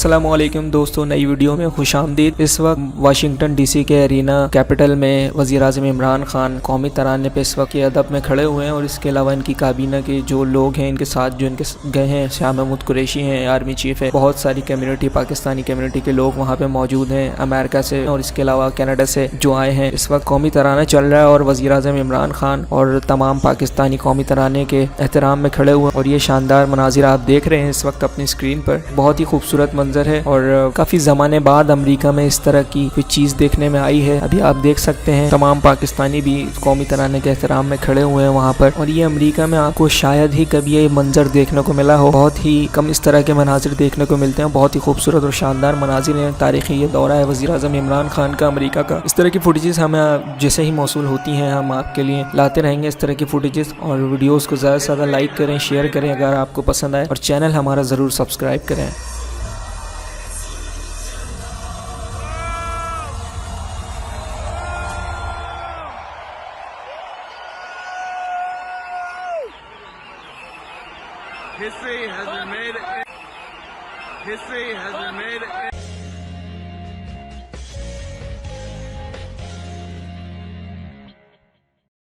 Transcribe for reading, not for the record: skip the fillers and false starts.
अस्सलामुअलैकुम दोस्तों, नई वीडियो में खुशामदीद। इस वक्त वाशिंगटन डीसी के एरिना कैपिटल में वज़ीर-ए-आज़म इमरान खान कौमी तराने पे इस वक्त के अदब में खड़े हुए हैं और इसके अलावा इनकी काबीना के जो लोग हैं इनके साथ जो इनके गए हैं, शाह महमूद कुरैशी हैं, आर्मी चीफ है, बहुत सारी कम्युनिटी, पाकिस्तानी कम्युनिटी के लोग वहाँ पे मौजूद हैं, अमेरिका से और इसके अलावा कनाडा से जो आए हैं। इस वक्त कौमी तराना चल रहा है और वज़ीर-ए-आज़म इमरान खान और तमाम पाकिस्तानी कौमी तराने के एहतराम में खड़े हुए और ये शानदार मनाजिर आप देख रहे हैं इस वक्त अपनी स्क्रीन पर। बहुत ही खूबसूरत मंजर है और काफ़ी ज़माने बाद अमेरिका में इस तरह की कोई चीज़ देखने में आई है। अभी आप देख सकते हैं तमाम पाकिस्तानी भी कौमी तराने के एहतराम में खड़े हुए हैं वहाँ पर, और ये अमेरिका में आपको शायद ही कभी ये मंजर देखने को मिला हो। बहुत ही कम इस तरह के मनाजिर देखने को मिलते हैं। बहुत ही खूबसूरत और शानदार मनाजिर हैं। तारीखी ये दौरा है वज़ीर-ए-आज़म इमरान खान का अमेरिका का। इस तरह की फुटेजेस हमें जैसे ही मौसूल होती हैं हम आपके लिए लाते रहेंगे इस तरह की फुटेजेस। और वीडियोज़ को ज़्यादा से ज़्यादा लाइक करें, शेयर करें अगर आपको पसंद आए, और चैनल हमारा ज़रूर सब्सक्राइब करें। History has been made.